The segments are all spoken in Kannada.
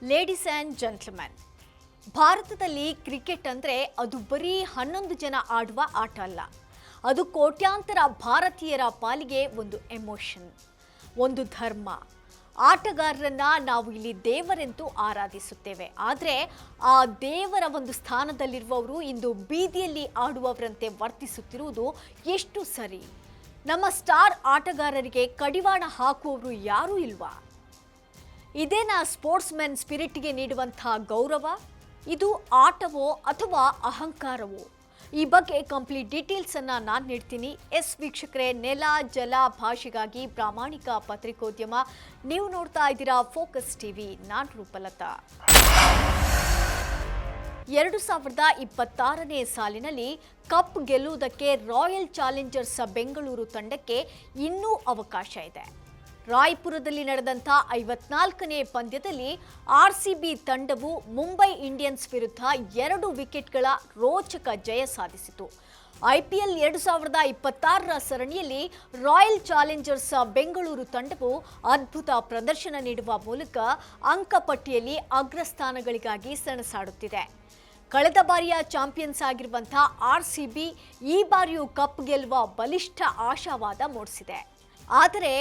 ಲೇಡೀಸ್ ಆ್ಯಂಡ್ ಜೆಂಟ್ಲ್ಮನ್, ಭಾರತದಲ್ಲಿ ಕ್ರಿಕೆಟ್ ಅಂದರೆ ಅದು ಬರೀ 11 ಜನ ಆಡುವ ಆಟ ಅಲ್ಲ. ಅದು ಕೋಟ್ಯಾಂತರ ಭಾರತೀಯರ ಪಾಲಿಗೆ ಒಂದು ಎಮೋಷನ್, ಒಂದು ಧರ್ಮ. ಆಟಗಾರರನ್ನ ನಾವು ಇಲ್ಲಿ ದೇವರೆಂದು ಆರಾಧಿಸುತ್ತೇವೆ. ಆದರೆ ಆ ದೇವರ ಒಂದು ಸ್ಥಾನದಲ್ಲಿರುವವರು ಇಂದು ಬೀದಿಯಲ್ಲಿ ಆಡುವವರಂತೆ ವರ್ತಿಸುತ್ತಿರುವುದು ಎಷ್ಟು ಸರಿ? ನಮ್ಮ ಸ್ಟಾರ್ ಆಟಗಾರರಿಗೆ ಕಡಿವಾಣ ಹಾಕುವವರು ಯಾರೂ ಇಲ್ವಾ? ಇದೇನಾ ಸ್ಪೋರ್ಟ್ಸ್ ಮೆನ್ ಸ್ಪಿರಿಟ್ಗೆ ನೀಡುವಂತಹ ಗೌರವ? ಇದು ಆಟವೋ ಅಥವಾ ಅಹಂಕಾರವೋ? ಈ ಬಗ್ಗೆ ಕಂಪ್ಲೀಟ್ ಡೀಟೇಲ್ಸ್ ಅನ್ನ ನಾನು ನೀಡ್ತೀನಿ. ವೀಕ್ಷಕರೇ, ನೆಲ ಜಲ ಭಾಷೆಗಾಗಿ ಪ್ರಾಮಾಣಿಕ ಪತ್ರಿಕೋದ್ಯಮ. ನೀವು ನೋಡ್ತಾ ಇದ್ದೀರಾ ಫೋಕಸ್ ಟಿವಿ. ನಾನು ರೂಪಲತಾ. 2026ನೇ ಸಾಲಿನಲ್ಲಿ ಕಪ್ ಗೆಲ್ಲುವುದಕ್ಕೆ ರಾಯಲ್ ಚಾಲೆಂಜರ್ಸ್ ಬೆಂಗಳೂರು ತಂಡಕ್ಕೆ ಇನ್ನೂ ಅವಕಾಶ ಇದೆ. ರಾಯ್ಪುರದಲ್ಲಿ ನಡೆದಂಥ 54ನೇ ಪಂದ್ಯದಲ್ಲಿ ಆರ್ಸಿಬಿ ತಂಡವು ಮುಂಬೈ ಇಂಡಿಯನ್ಸ್ ವಿರುದ್ಧ 2 ವಿಕೆಟ್ಗಳ ರೋಚಕ ಜಯ ಸಾಧಿಸಿತು. ಐಪಿಎಲ್ 2026ರ ಸರಣಿಯಲ್ಲಿ ರಾಯಲ್ ಚಾಲೆಂಜರ್ಸ್ ಬೆಂಗಳೂರು ತಂಡವು ಅದ್ಭುತ ಪ್ರದರ್ಶನ ನೀಡುವ ಮೂಲಕ ಅಂಕಪಟ್ಟಿಯಲ್ಲಿ ಅಗ್ರಸ್ಥಾನಗಳಿಗಾಗಿ ಸೆಣಸಾಡುತ್ತಿದೆ. ಕಳೆದ ಬಾರಿಯ ಚಾಂಪಿಯನ್ಸ್ ಆಗಿರುವಂತಹ ಆರ್ಸಿಬಿ ಈ ಬಾರಿಯೂ ಕಪ್ ಗೆಲ್ಲುವ ಬಲಿಷ್ಠ ಆಶಾವಾದ ಮೂಡಿಸಿದೆ. ಆದರೆ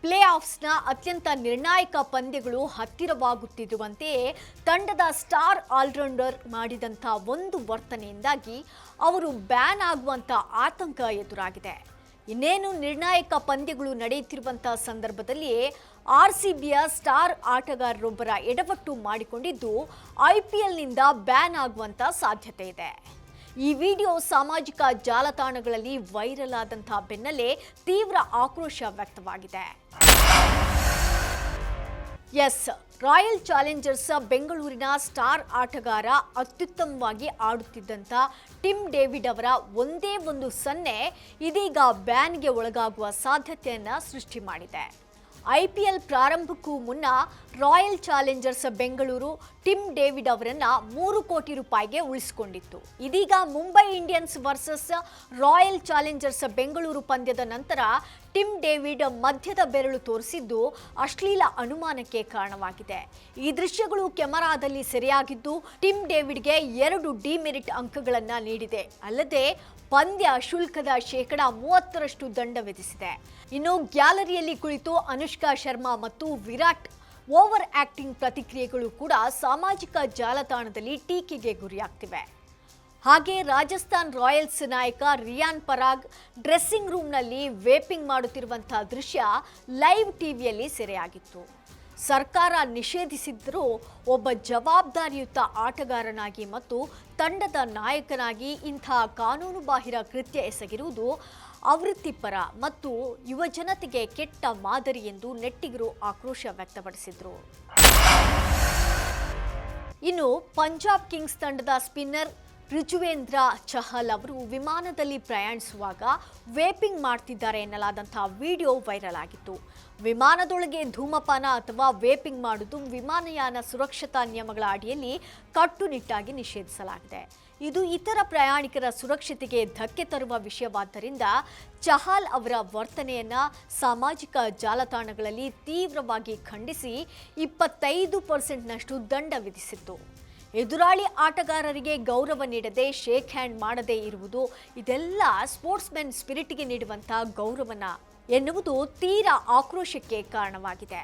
ಪ್ಲೇ ಆಫ್ಸ್ನ ಅತ್ಯಂತ ನಿರ್ಣಾಯಕ ಪಂದ್ಯಗಳು ಹತ್ತಿರವಾಗುತ್ತಿರುವಂತೆಯೇ ತಂಡದ ಸ್ಟಾರ್ ಆಲ್ರೌಂಡರ್ ಮಾಡಿದಂಥ ಒಂದು ವರ್ತನೆಯಿಂದಾಗಿ ಅವರು ಬ್ಯಾನ್ ಆಗುವಂಥ ಆತಂಕ ಎದುರಾಗಿದೆ. ಇನ್ನೇನು ನಿರ್ಣಾಯಕ ಪಂದ್ಯಗಳು ನಡೆಯುತ್ತಿರುವಂಥ ಸಂದರ್ಭದಲ್ಲಿಯೇ ಆರ್ಸಿಬಿಯ ಸ್ಟಾರ್ ಆಟಗಾರರೊಬ್ಬರ ಎಡವಟ್ಟು ಮಾಡಿಕೊಂಡಿದ್ದು ಐಪಿಎಲ್ನಿಂದ ಬ್ಯಾನ್ ಆಗುವಂಥ ಸಾಧ್ಯತೆ ಇದೆ. ಈ ವಿಡಿಯೋ ಸಾಮಾಜಿಕ ಜಾಲತಾಣಗಳಲ್ಲಿ ವೈರಲ್ ಆದಂತಹ ಬೆನ್ನಲ್ಲೇ ತೀವ್ರ ಆಕ್ರೋಶ ವ್ಯಕ್ತವಾಗಿದೆ. ರಾಯಲ್ ಚಾಲೆಂಜರ್ಸ್ ಬೆಂಗಳೂರಿನ ಸ್ಟಾರ್ ಆಟಗಾರ ಅತ್ಯುತ್ತಮವಾಗಿ ಆಡುತ್ತಿದ್ದಂಥ ಟಿಮ್ ಡೇವಿಡ್ ಅವರ ಒಂದೇ ಒಂದು ಸನ್ನೆ ಇದೀಗ ಬ್ಯಾನ್ಗೆ ಒಳಗಾಗುವ ಸಾಧ್ಯತೆಯನ್ನು ಸೃಷ್ಟಿ ಮಾಡಿದೆ. ಐಪಿಎಲ್ ಪ್ರಾರಂಭಕ್ಕೂ ಮುನ್ನ Royal Challengers Bengaluru Tim David ಅವರನ್ನ 3 ಕೋಟಿ ರೂಪಾಯಿಗೆ ಉಳಿಸಿಕೊಂಡಿತ್ತು. ಇದೀಗ Mumbai Indians versus Royal Challengers Bengaluru ಪಂದ್ಯದ ನಂತರ ಟಿಮ್ ಡೇವಿಡ್ ಮಧ್ಯದ ಬೆರಳು ತೋರಿಸಿದ್ದು ಅಶ್ಲೀಲ ಅನುಮಾನಕ್ಕೆ ಕಾರಣವಾಗಿದೆ. ಈ ದೃಶ್ಯಗಳು ಕೆಮೆರಾದಲ್ಲಿ ಸೆರೆಯಾಗಿದ್ದು ಟಿಮ್ ಡೇವಿಡ್ಗೆ 2 ಡಿಮೆರಿಟ್ ಅಂಕಗಳನ್ನು ನೀಡಿದೆ. ಅಲ್ಲದೆ ಪಂದ್ಯ ಶುಲ್ಕದ 30% ದಂಡ ವಿಧಿಸಿದೆ. ಇನ್ನು ಗ್ಯಾಲರಿಯಲ್ಲಿ ಕುಳಿತು ಅನುಷ್ಕಾ ಶರ್ಮಾ ಮತ್ತು ವಿರಾಟ್ ಓವರ್ ಆಕ್ಟಿಂಗ್ ಪ್ರತಿಕ್ರಿಯೆಗಳು ಕೂಡ ಸಾಮಾಜಿಕ ಜಾಲತಾಣದಲ್ಲಿ ಟೀಕೆಗೆ ಗುರಿಯಾಗ್ತಿವೆ. ಹಾಗೆ ರಾಜಸ್ಥಾನ್ ರಾಯಲ್ಸ್ ನಾಯಕ ರಿಯಾನ್ ಪರಾಗ್ ಡ್ರೆಸ್ಸಿಂಗ್ ರೂಮ್ನಲ್ಲಿ ವೇಪಿಂಗ್ ಮಾಡುತ್ತಿರುವಂತಹ ದೃಶ್ಯ ಲೈವ್ ಟಿವಿಯಲ್ಲಿ ಸೆರೆಯಾಗಿತ್ತು. ಸರ್ಕಾರ ನಿಷೇಧಿಸಿದ್ದರೂ ಒಬ್ಬ ಜವಾಬ್ದಾರಿಯುತ ಆಟಗಾರನಾಗಿ ಮತ್ತು ತಂಡದ ನಾಯಕನಾಗಿ ಇಂಥ ಕಾನೂನುಬಾಹಿರ ಕೃತ್ಯ ಎಸಗಿರುವುದು ಆವೃತ್ತಿಪರ ಮತ್ತು ಯುವ ಜನತೆಗೆ ಕೆಟ್ಟ ಮಾದರಿ ಎಂದು ನೆಟ್ಟಿಗರು ಆಕ್ರೋಶ ವ್ಯಕ್ತಪಡಿಸಿದರು. ಇನ್ನು ಪಂಜಾಬ್ ಕಿಂಗ್ಸ್ ತಂಡದ ಸ್ಪಿನ್ನರ್ ಯುಜ್ವೇಂದ್ರ ಚಹಲ್ ಅವರು ವಿಮಾನದಲ್ಲಿ ಪ್ರಯಾಣಿಸುವಾಗ ವೇಪಿಂಗ್ ಮಾಡ್ತಿದ್ದಾರೆ ಎನ್ನಲಾದಂತಹ ವಿಡಿಯೋ ವೈರಲ್ ಆಗಿತ್ತು. ವಿಮಾನದೊಳಗೆ ಧೂಮಪಾನ ಅಥವಾ ವೇಪಿಂಗ್ ಮಾಡುವುದು ವಿಮಾನಯಾನ ಸುರಕ್ಷತಾ ನಿಯಮಗಳ ಅಡಿಯಲ್ಲಿ ಕಟ್ಟುನಿಟ್ಟಾಗಿ ನಿಷೇಧಿಸಲಾಗಿದೆ. ಇದು ಇತರ ಪ್ರಯಾಣಿಕರ ಸುರಕ್ಷತೆಗೆ ಧಕ್ಕೆ ತರುವ ವಿಷಯವಾದ್ದರಿಂದ ಚಹಲ್ ಅವರ ವರ್ತನೆಯನ್ನ ಸಾಮಾಜಿಕ ಜಾಲತಾಣಗಳಲ್ಲಿ ತೀವ್ರವಾಗಿ ಖಂಡಿಸಿ 25%ನಷ್ಟು ದಂಡ ವಿಧಿಸಿತ್ತು. ಎದುರಾಳಿ ಆಟಗಾರರಿಗೆ ಗೌರವ ನೀಡದೆ ಶೇಕ್ ಹ್ಯಾಂಡ್ ಮಾಡದೇ ಇರುವುದು ಇದೆಲ್ಲ ಸ್ಪೋರ್ಟ್ಸ್ ಮೆನ್ ಸ್ಪಿರಿಟ್ಗೆ ನೀಡುವಂತಹ ಗೌರವನ ಎನ್ನುವುದು ತೀರಾ ಆಕ್ರೋಶಕ್ಕೆ ಕಾರಣವಾಗಿದೆ.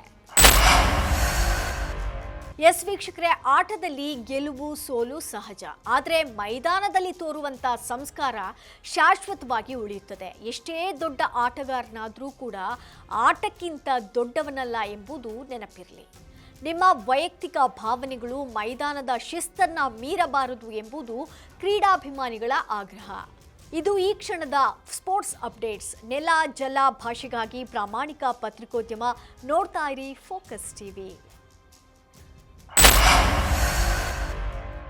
ವೀಕ್ಷಕರೇ, ಆಟದಲ್ಲಿ ಗೆಲುವು ಸೋಲು ಸಹಜ. ಆದರೆ ಮೈದಾನದಲ್ಲಿ ತೋರುವಂಥ ಸಂಸ್ಕಾರ ಶಾಶ್ವತವಾಗಿ ಉಳಿಯುತ್ತದೆ. ಎಷ್ಟೇ ದೊಡ್ಡ ಆಟಗಾರನಾದರೂ ಕೂಡ ಆಟಕ್ಕಿಂತ ದೊಡ್ಡವನಲ್ಲ ಎಂಬುದು ನೆನಪಿರಲಿ. ನಿಮ್ಮ ವೈಯಕ್ತಿಕ ಭಾವನೆಗಳು ಮೈದಾನದ ಶಿಸ್ತನ್ನ ಮೀರಬಾರದು ಎಂಬುದು ಕ್ರೀಡಾಭಿಮಾನಿಗಳ ಆಗ್ರಹ. ಇದು ಈ ಕ್ಷಣದ ಸ್ಪೋರ್ಟ್ಸ್ ಅಪ್ಡೇಟ್ಸ್. ನೆಲ ಜಲ ಭಾಷೆಗಾಗಿ ಪ್ರಾಮಾಣಿಕ ಪತ್ರಿಕೋದ್ಯಮ. ನೋಡ್ತಾ ಇರಿ ಫೋಕಸ್ ಟಿವಿ.